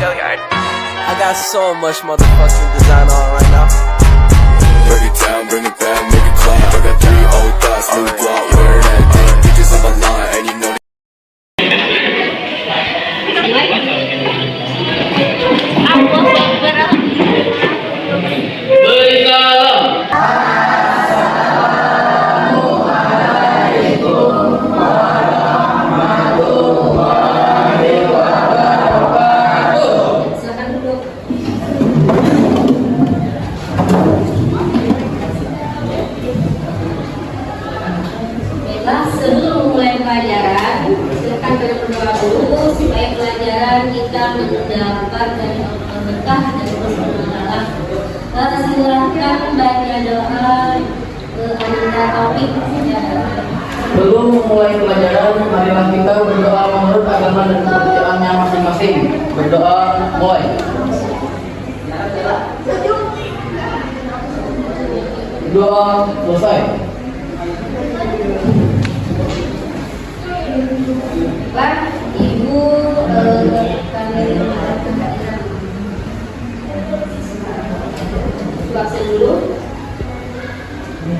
I got so much motherfucking design on right now. Break it down, bring it back, make it clap. I got 3 old thoughts, new block, where that thing. Bitches on my line, and you know. Sebelum mulai pelajaran, silakan berdoa dulu supaya pelajaran kita mendapat dari berkah dan bersalah. Silakan baca doa Anda topik. Sebelum memulai pelajaran, marilah kita berdoa menurut agama dan kepercayaannya masing-masing. Berdoa, boy. Doa selesai. Pak, Ibu, baca dulu.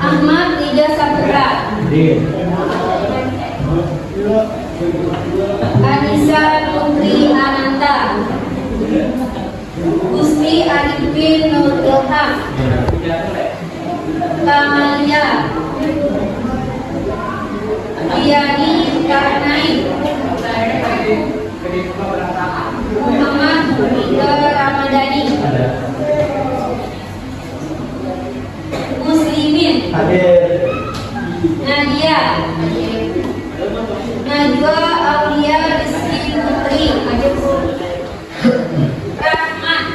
Ahmad Liga Saputra, Anissa Putri Ananta, Gusti Arifin Nur Ilham, Kamalia, Diani Karnain, Muhammad Ika Ramadhani, Muslimin, Nadia, Najwa Aulia Rizky Putri, Rahmat,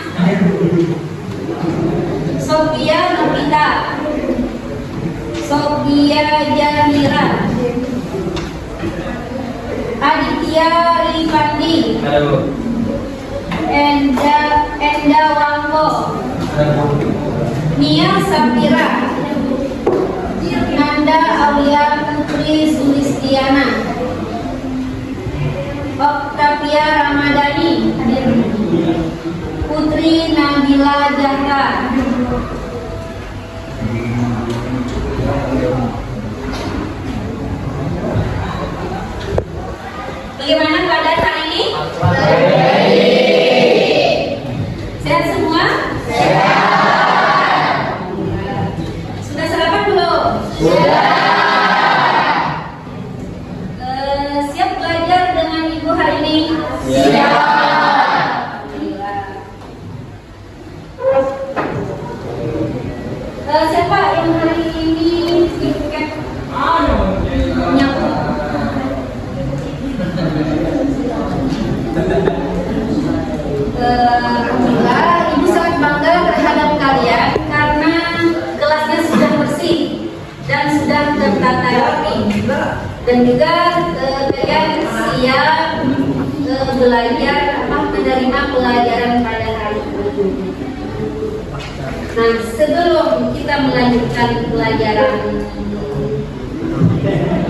Sofia Novita, Sofia Jamira, Aditya Rifandi, Enda Wangko, Nia Sapira, Nanda Aulia Putri Sulistiana, Octavia Ramadhani, Putri Nabila Zahra. Bagaimana keadaan hari ini? Sehat semua? Sehat. Sudah sarapan belum? Sudah. Siap belajar dengan Ibu hari ini? Siap. Siapa yang hari ini tiket nyambung? Alhamdulillah, Ibu sangat bangga terhadap kalian karena kelasnya sudah bersih dan sudah tertata rapi, dan juga kalian siap belajar menerima pelajaran pada hari ini. Nah, sebelum kita melanjutkan pelajaran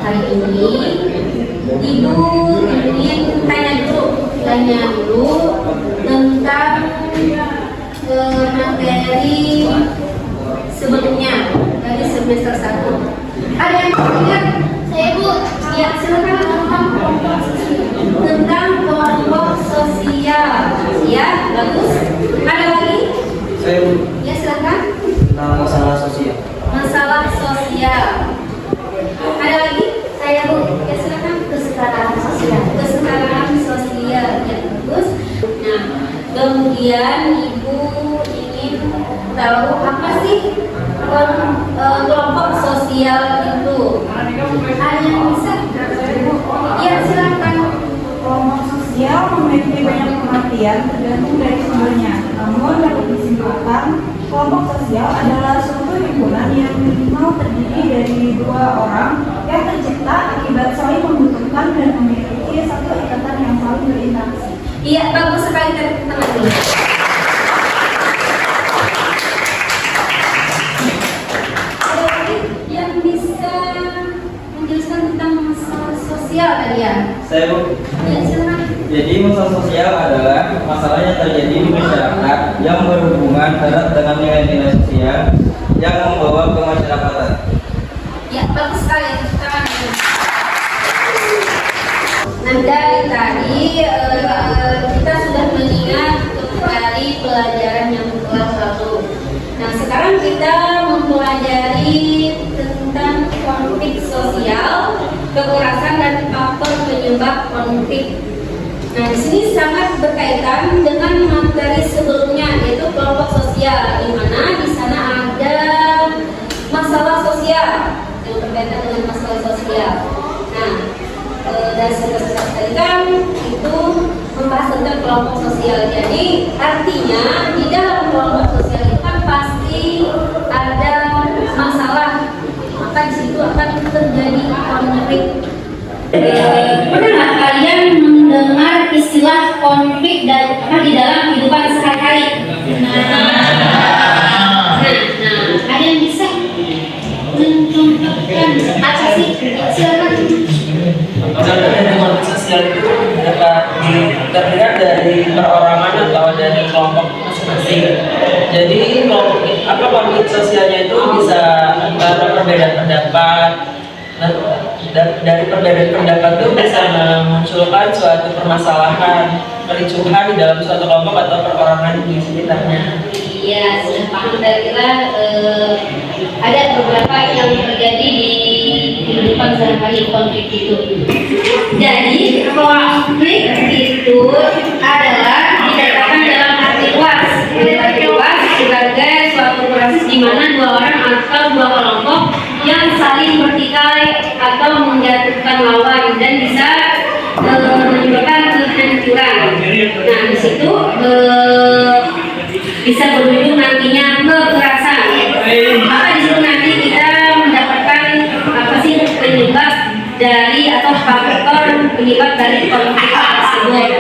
hari ini, Ibu ingin tanya dulu tentang materi sebelumnya dari semester 1. Ada yang ingat? Saya Bu. Ya, silakan tentang kelompok sosial. Ya, bagus. Ada lagi? Saya Bu. Ya, silakan. Masalah sosial. Masalah sosial. Ada lagi? Saya Bu. Ya, silakan. Kesetaraan sosial. Kesetaraan sosial. Ya, bagus. Nah, kemudian Ibu ingin tahu apa sih kelompok sosial itu? Ada yang bisa? Ya, silakan. Kelompok sosial memiliki banyak pengertian tergantung dari sumbernya. Namun dapat disimpulkan, kelompok sosial adalah suatu himpunan yang minimal terdiri dari 2 orang yang tercipta akibat saling membutuhkan dan memiliki satu ikatan yang saling berinteraksi. Iya, bagus sekali teman-teman. Ada lagi yang bisa menjelaskan tentang masalah sosial tadi ya? Saya Bu. Ya, silakan. Jadi masalah sosial adalah masalah yang terjadi di masyarakat yang berhubungan erat dengan nilai-nilai sosial yang membawa kemasyarakatan. Ya, bagus sekali. Nah, dari tadi kita sudah mengingat dari pelajaran yang kelas 1. Nah, sekarang kita mempelajari tentang konflik sosial, kekerasan dan faktor penyebab konflik. Nah, di sini sangat berkaitan dengan materi sebelumnya, yaitu kelompok sosial, di mana di sana ada masalah sosial yang berkaitan dengan masalah sosial. Nah, dari segi tadi kan itu membahas tentang kelompok sosial. Jadi artinya di dalam kelompok sosial itu kan pasti ada masalah, maka di situ akan terjadi konflik. Pernah nggak kalian mendengar istilah konflik dan di dalam kehidupan sehari-hari? Nah, ada yang bisa mencontohkan apa sih? Silakan. Contoh dari konflik sosial itu dapat terlihat dari perorangan atau dari kelompok masing-masing. Jadi konflik sosialnya itu bisa antara perbedaan pendapat. Dari perbedaan pendapat itu bisa memunculkan suatu permasalahan, kericuhan di dalam suatu kelompok atau perorangan di sekitarnya. Iya, sudah paham. Kira-kira ada beberapa yang terjadi di kehidupan sehari-hari konflik itu. Jadi konflik itu adalah dikatakan dalam arti luas sebagai suatu proses di mana dua orang atau dua kelompok yang saling bertikai atau menjatuhkan lawan dan bisa menyebabkan kehancuran. Nah, di situ bisa berujung nantinya kekerasan. Maka di situ nanti kita mendapatkan apa sih penyebab dari atau faktor penyebab dari konflik tersebut.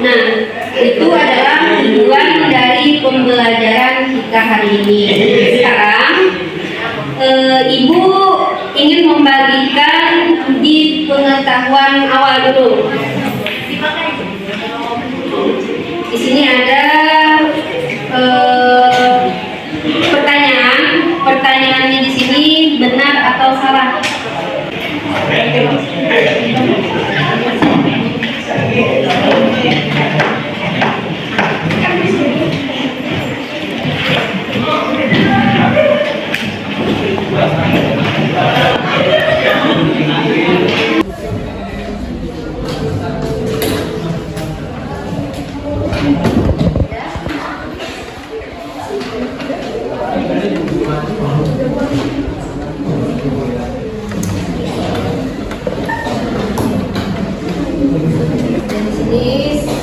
Nah, itu adalah tujuan dari pembelajaran kita hari ini. Sekarang Ibu ingin membagikan uji pengetahuan awal dulu. Di sini ada pertanyaan. Pertanyaannya di sini benar atau salah?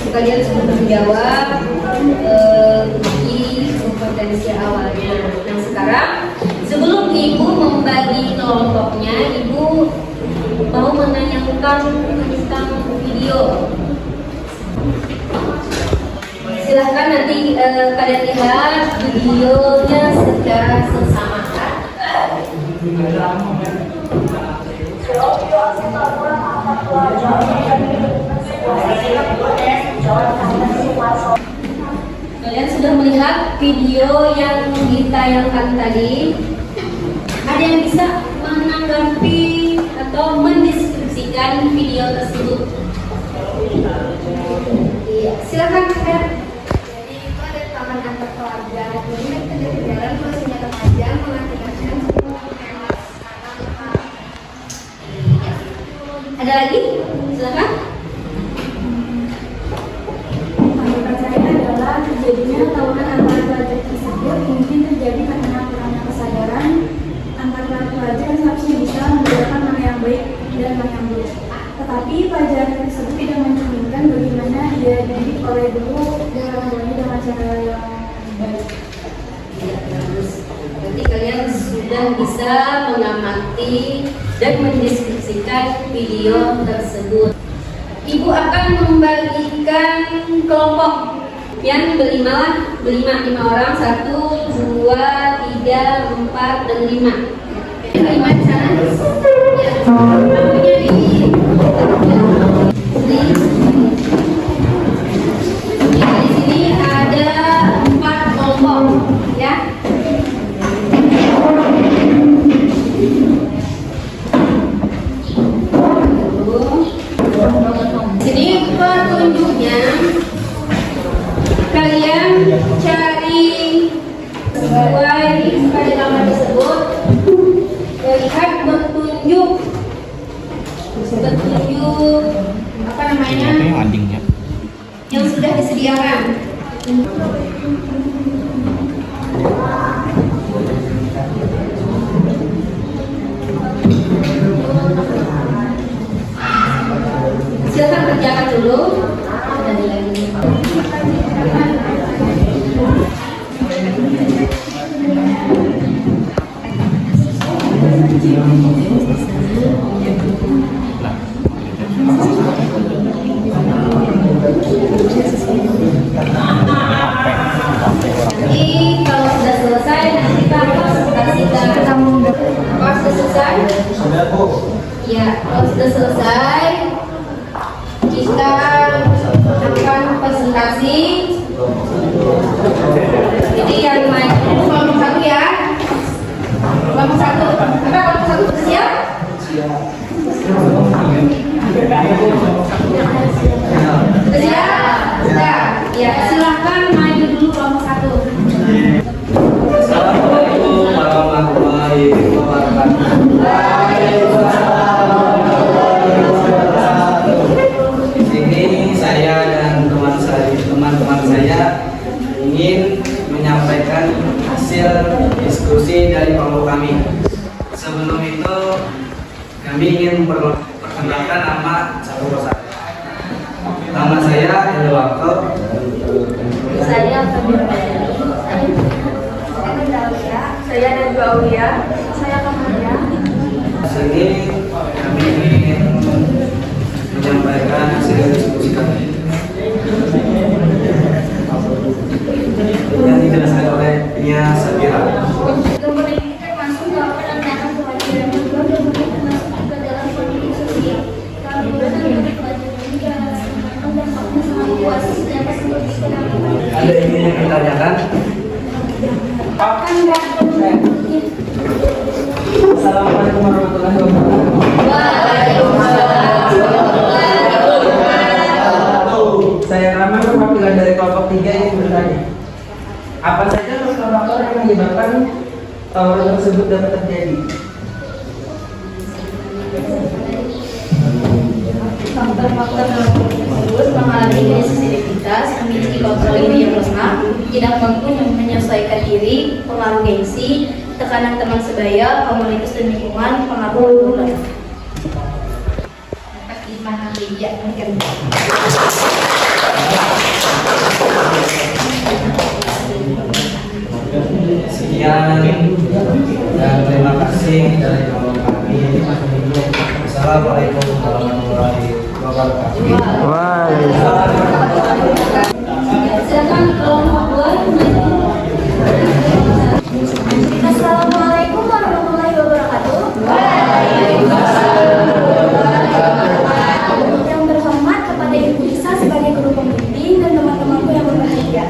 Kalian sudah menjawab uji kompetensi awalnya. Nah, sekarang sebelum Ibu membagi kelompoknya, Ibu mau menanyakan tentang video. Silahkan nanti kalian lihat videonya secara seksama. Kalian sudah melihat video yang ditayangkan tadi. Ada yang bisa menanggapi atau mendeskripsikan video tersebut? Iya, silakan. Jadi itu ada taman antar keluarga. Jadi kita dari jalan bawa senjata tajam mengakibatkan semua hemat kanan. Ada lagi? Silakan. Terjadinya tawuran antara pelajar tersebut mungkin terjadi karena kurangnya kesadaran antara pelajar seharusnya bisa membedakan mana yang baik dan mana yang buruk. Tetapi pelajaran tersebut tidak mencerminkan bagaimana dia dididik oleh guru dan orang tuanya dengan cara yang baik. Berarti kalian sudah bisa mengamati dan mendeskripsikan video tersebut. Ibu akan membagikan kelompok yang berlima orang, 1, 2, 3, 4, dan 5. 5 di sana. Ya, namanya di makanannya yang sudah disediakan. Silakan kerjakan dulu. Jadi kalau sudah selesai nanti kita presentasikan. Kalau sudah selesai? Sudah, Bu. Ya, kalau sudah selesai kita akan presentasi. Jadi yang main kelompok satu ya. Kelompok satu. Apa kelompok satu sudah siap? Sudah siap? Sudah. Ya, silakan maju dulu kelompok satu. Assalamualaikum warahmatullahi wabarakatuh. Di sini saya dan teman-teman saya ingin menyampaikan hasil diskusi dari kelompok kami. Sebelum itu kami ingin memperkenalkan nama satu persatu. Nama saya Edward. Saya Saya Najwa Aulia. Saya Kamaria. Sini kami ingin menyampaikan hasil diskusi kami yang dijelaskan oleh Nia Sabira. Ada yang ingin ditanyakan? Assalamualaikum warahmatullahi wabarakatuh. Saya Rama, perwakilan dari kelompok 3 yang bertanya. Apa saja faktor-faktor yang menyebabkan tawuran tersebut dapat terjadi? faktor-faktor tersebut mengalami sensitivitas, memiliki kontrol diri yang lemah, tidak mampu menyesuaikan diri, pengaruh gengsi, tekanan teman sebaya, komunitas dan lingkungan, pengaruh lingkungan. Dapat dipahami ya mungkin. Sekian dan terima kasih dari kelompok kami. Assalamualaikum warahmatullahi wabarakatuh. Silakan kelompok 2. Assalamualaikum warahmatullahi wabarakatuh. Yang berhormat kepada Ibu Isa sebagai guru pembimbing dan teman-temanku yang berbahagia.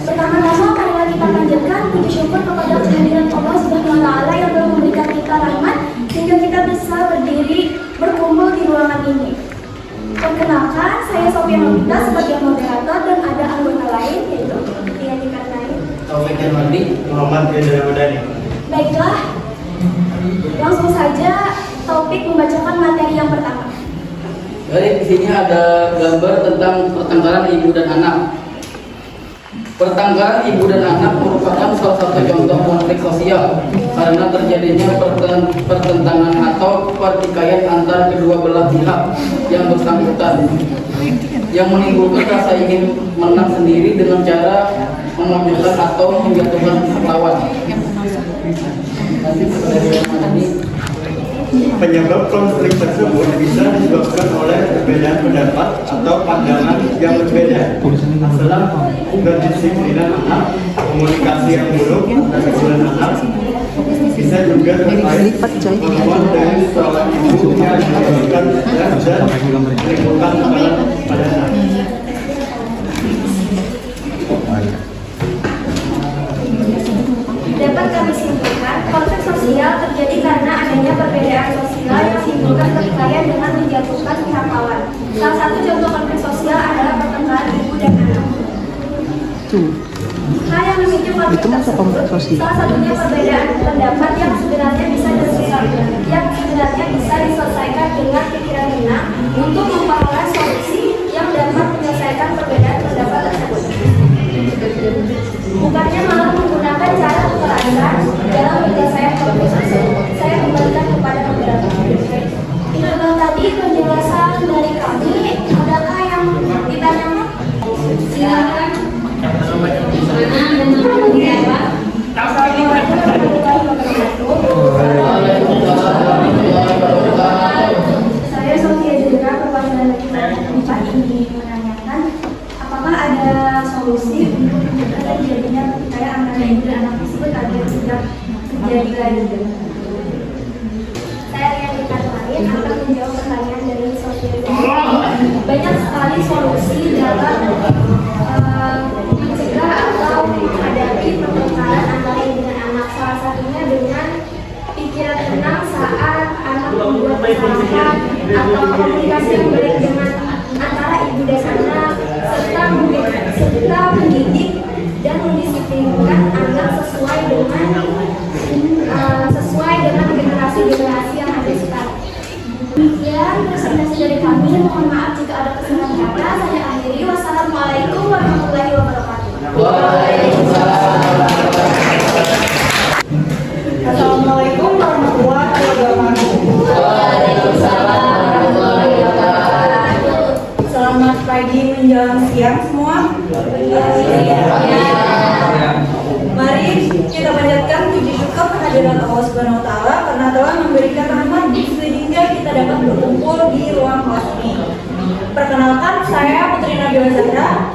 Pertama-tama marilah kita panjatkan puji syukur kepada kehadiran Allah Subhanahu wa Ta'ala yang telah memberikan kita rahmat sehingga kita bisa berdiri berkumpul di ruangan ini. Perkenalkan, saya Sofia Novita sebagai moderator dan ada anggota lain yaitu Tika lain. Taufik Irwandi, Muhammad Gendra Madani. Baiklah, langsung saja topik membacakan materi yang pertama. Baik, di sini ada gambar tentang pertengkaran ibu dan anak. Pertengkaran ibu dan anak merupakan salah satu contoh konflik sosial karena terjadinya pertentangan atau pertikaian antara kedua belah pihak yang bersangkutan yang menimbulkan rasa ingin menang sendiri dengan cara memojokkan atau menjatuhkan lawan. Penyebab konflik tersebut bisa disebabkan oleh perbedaan pendapat atau pandangan yang berbeda, masalah kedisiplinan anak, komunikasi yang buruk, dan kesalahan anak. Bisa juga terkait kemampuan dari seorang ibu yang memberikan dan menimbulkan tekanan pada anak. Dapat kami simpulkan, konflik sosial terjadi karena adanya perbedaan sosial yang menimbulkan pertikaian dengan menjatuhkan pihak lawan. Salah satu contoh konflik sosial adalah pertengkaran ibu dan anak. Hal yang memicu konflik tersebut, salah satunya perbedaan pendapat yang sebenarnya bisa diselesaikan dengan pikiran tenang untuk memperoleh solusi ingin menanyakan apakah ada solusi untuk mencegah terjadinya pertikaian antara ibu dan anak tersebut agar tidak terjadi lagi. Saya yang lain akan menjawab pertanyaan dari sosial. Banyak sekali solusi dalam mencegah atau menghadapi pertengkaran antara ibu dan anak. Salah satunya dengan pikiran tenang saat anak membuat kesalahan atau komunikasi yang baik dengan antara ibu dan anak, serta mendidik dan mendisiplinkan anak sesuai dengan generasi yang ada sekarang. Demikian presentasi dari kami. Mohon maaf jika ada kesalahan kata. Saya akhiri. Wassalamualaikum warahmatullahi wabarakatuh. Assalamualaikum warahmatullahi wabarakatuh. Selamat pagi menjelang siang semua. Mari kita panjatkan puji syukur kehadirat Allah Subhanahu wa taala karena telah memberikan rahmat sehingga kita dapat berkumpul di ruang kelas ini. Perkenalkan, saya Putri Nabila Zahra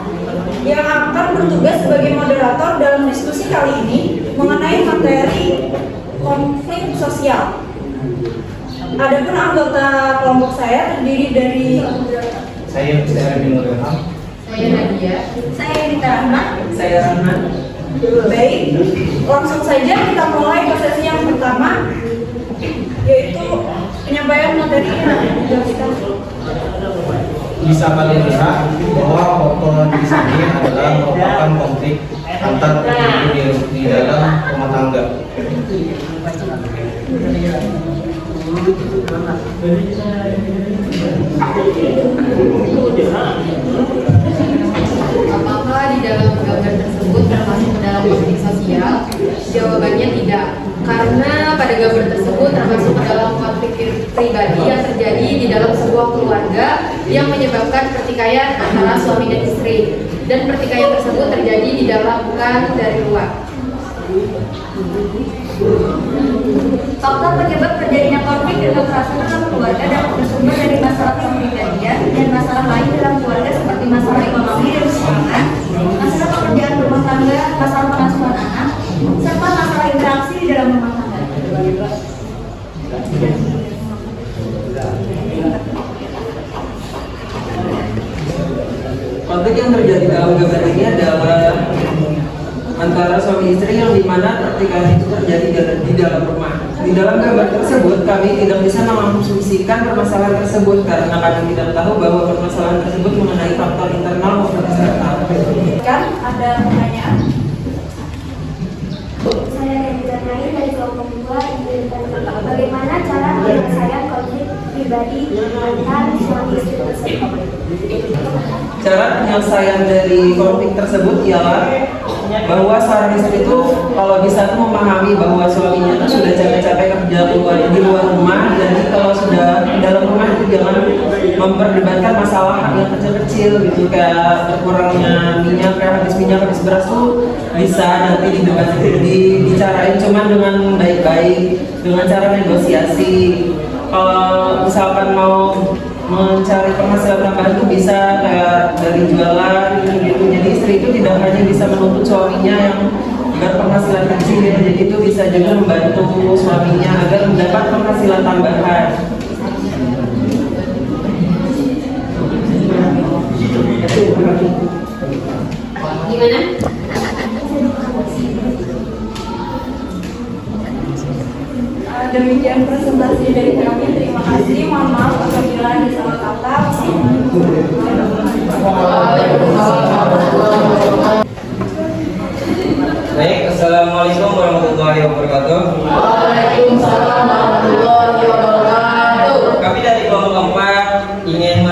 yang akan bertugas sebagai moderator dalam diskusi kali ini mengenai materi konflik sosial. Adapun anggota kelompok saya terdiri dari saya bin Nurham, saya Nadia, saya Rita Rahman, Saya Rahman. Baik, langsung saja kita mulai ke sesi yang pertama, yaitu penyampaian materinya. bisa kalian lihat bahwa foto di sini adalah merupakan konflik antar ibu di dalam rumah tangga. Apakah di dalam gambar tersebut termasuk dalam konflik sosial? Jawabannya tidak, karena pada gambar tersebut termasuk dalam konflik pribadi yang terjadi di dalam sebuah keluarga yang menyebabkan pertikaian antara suami dan istri, dan pertikaian tersebut terjadi di dalam bukan dari luar. Faktor penyebab terjadinya konflik dan kekerasan dalam keluarga dapat bersumber dari masalah kepribadian dan masalah lain dalam keluarga seperti masalah ekonomi dan keuangan, masalah pekerjaan rumah tangga, masalah pengasuhan anak, serta masalah interaksi di dalam rumah tangga. Konflik yang terjadi dalam gambar ini adalah antara suami istri yang dimana pertikaian itu terjadi di dalam rumah. Di dalam gambar tersebut kami tidak bisa mengasumsikan permasalahan tersebut karena kami tidak tahu bahwa permasalahan tersebut mengenai faktor internal maupun eksternal. Kan ada pertanyaan? Saya Reza Nair dari kelompok 2 ingin bertanya, bagaimana cara menyelesaikan konflik pribadi antar suami istri tersebut? Cara penyelesaian dari konflik tersebut ialah bahwa seorang istri itu kalau bisa memahami bahwa suaminya itu sudah capek-capek kerja di luar rumah, jadi kalau sudah di dalam rumah itu jangan memperdebatkan masalah yang kecil-kecil gitu, kayak berkurangnya minyak, kayak habis minyak, habis beras tuh bisa nanti dibicarain cuman dengan baik-baik dengan cara negosiasi. Kalau misalkan mau mencari penghasilan tambahan itu bisa kayak dari jualan gitu. Jadi istri itu tidak hanya bisa menuntut suaminya yang berpenghasilan kecil gitu. Jadi itu bisa juga membantu suaminya agar mendapat penghasilan tambahan. Gimana? Demikian presentasi dari kami. Terima kasih. Mohon maaf apabila ada salah kata. Baik, assalamualaikum warahmatullahi wabarakatuh. Waalaikumsalam warahmatullahi wabarakatuh. Kami dari kelompok 4 ingin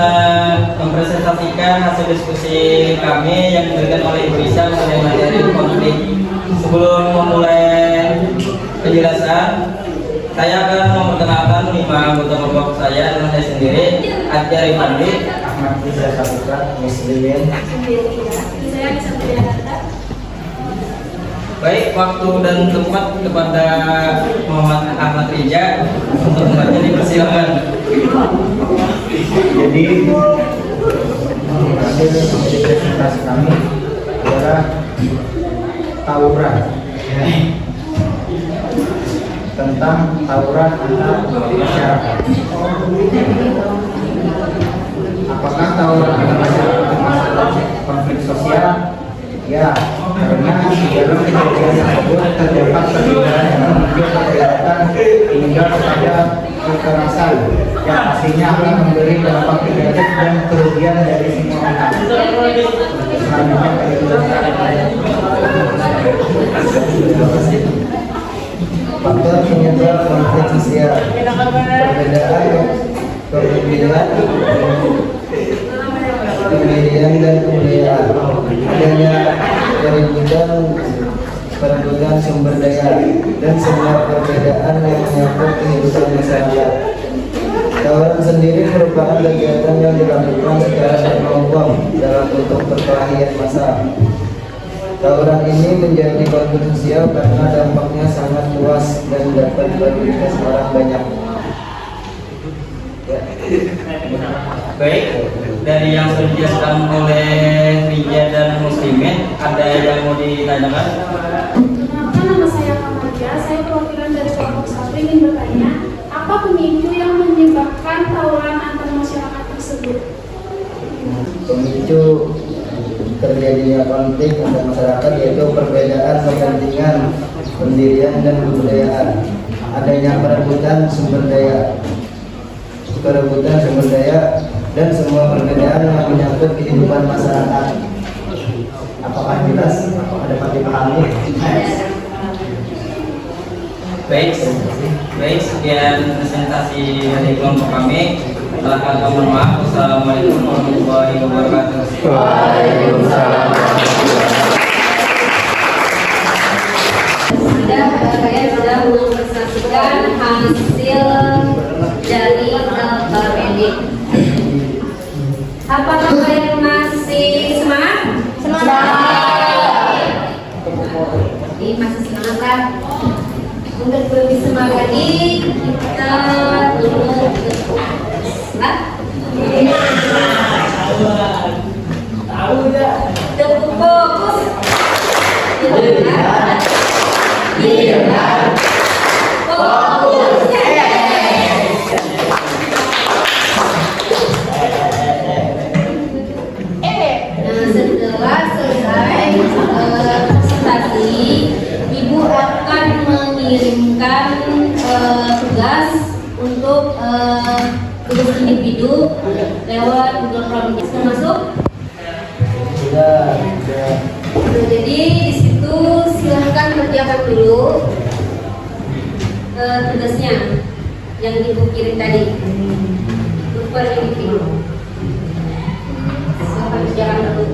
mempresentasikan hasil diskusi kami yang diberikan oleh Ibu Risa mengenai materi konflik. Sebelum memulai penjelasan, saya akan memperkenalkan 5 anggota kelompok saya dan saya sendiri, Adja Rifandi, Ahmad Riza Saputra, Muslimin. Saya bisa berkata. Baik, waktu dan tempat kepada Muhammad Ahmad Riza untuk membaca, dipersilakan. Jadi presentasi kami adalah tawuran, tentang tawuran antar masyarakat. Apakah tawuran antar masyarakat termasuk konflik sosial? Ya, karena di dalam kejadian tersebut terdapat perbedaan yang memicu pergerakan hingga kepada kekerasan yang pastinya akan memberi dampak negatif dan kerugian dari semua pihak. Faktor penyebab konflik sosial: kebudayaan dan kebudayaan, adanya perebutan sumber daya, dan semua perbedaan yang menyangkut kehidupan masyarakat. Tawuran sendiri merupakan kegiatan yang dilakukan secara berkelompok dalam bentuk perkelahian massa. Tawuran ini menjadi konflik sosial karena dampaknya sangat luas dan dapat dilakukan orang banyak. Baik, dari yang sudah dijelaskan oleh Rijal dan Muslimin, ada yang mau ditanyakan? Perkenalkan, nama saya Kamaja. Saya perwakilan dari kelompok 1 ingin bertanya, apa pemicu yang menyebabkan tawuran antar masyarakat tersebut? Pemicu terjadinya konflik antar masyarakat yaitu perbedaan kepentingan, pendirian, dan kebudayaan, adanya perebutan sumber daya, dan semua perbedaan yang menyangkut kehidupan masyarakat. Apakah jelas? Apakah dapat dipahami? Baik, sekian presentasi dari kelompok kami. Mohon maaf. Wassalamualaikum warahmatullahi wabarakatuh. Waalaikumsalam. Saya sudah mempresentasikan hasil dari medik. Apakah kalian masih semangat? Jadi masih semangat kan? Untuk lebih semangat lagi, kita dulu cukup fokus. Setelah selesai presentasi, Ibu akan mengirimkan tugas untuk tugas individu lewat Google Form. Termasuk? Jadi di situ silahkan kerjakan dulu tugasnya yang Ibu kirim tadi per individu. Silahkan kerjakan dulu.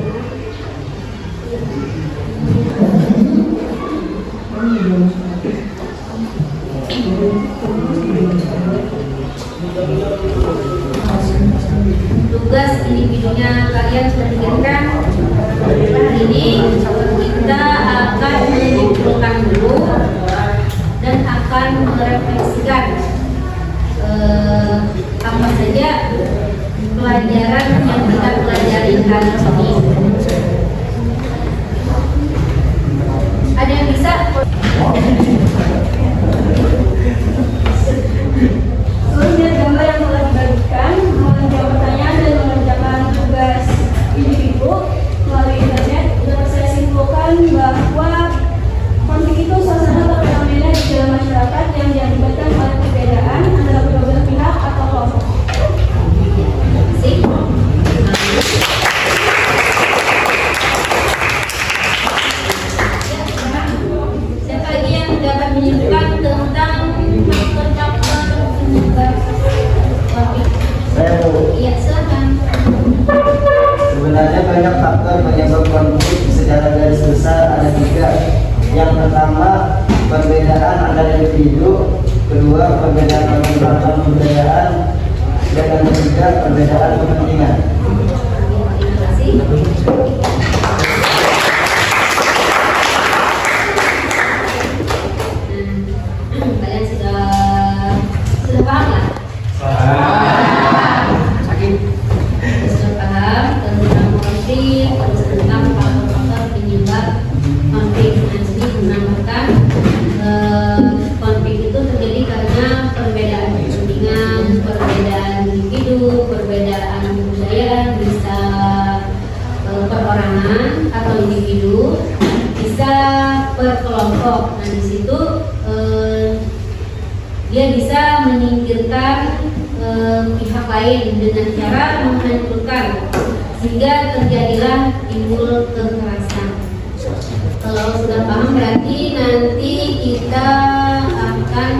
Tugas individunya kalian sudah dikirimkan. Hari ini kita akan mengumpulkan dulu dan akan merefleksikan apa saja pelajaran yang kita pelajari hari ini. Ada yang bisa? Melihat gambar yang telah dibagikan, menjawab pertanyaan dan mengerjakan tugas individu melalui internet, dapat saya simpulkan bahwa konflik itu salah satu fenomena di dalam masyarakat yang diakibatkan oleh perbedaan antara kedua belah pihak atau kelompok. Siapa lagi yang dapat menunjukkan tentang faktor-faktor penyebab konflik? Iya, silakan. Sebenarnya banyak faktor penyebab konflik. Secara garis besar ada 3. Yang pertama, perbedaan antara individu. Kedua, perbedaan latar kebudayaan. Dan yang ketiga, perbedaan kepentingan. Terima kasih. Kalian sudah paham lah? Sudah paham tentang konflik, perorangan atau individu, bisa per kelompok. Nah di situ dia bisa menyingkirkan pihak lain dengan cara menghancurkan sehingga terjadilah timbul kekerasan. Kalau sudah paham berarti nanti kita akan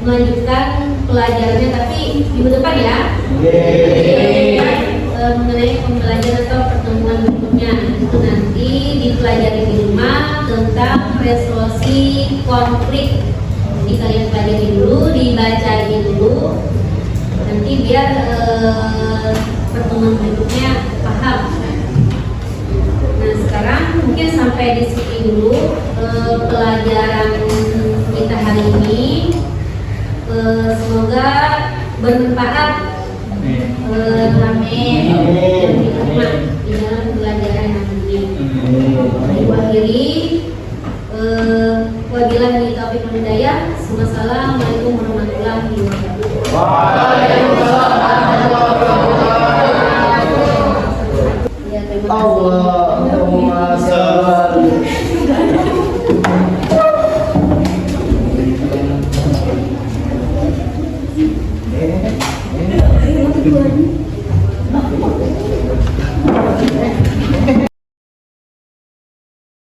melanjutkan pelajarannya, tapi minggu depan ya. Mengenai pembelajaran atau pertemuan berikutnya itu nanti dipelajari di rumah tentang resolusi konflik. Jadi kalian pelajari dulu, dibacain dulu, nanti biar pertemuan berikutnya paham. Nah sekarang mungkin sampai di sini dulu pelajaran kita hari ini. Semoga bermanfaat. Amin. Di dalam pelajaran nanti. Akhiri. Wabillahi taufiq wal hidayah. Wassalamualaikum warahmatullahi wabarakatuh. Waalaikumsalam warahmatullahi wabarakatuh. Ya, terima kasih. Allah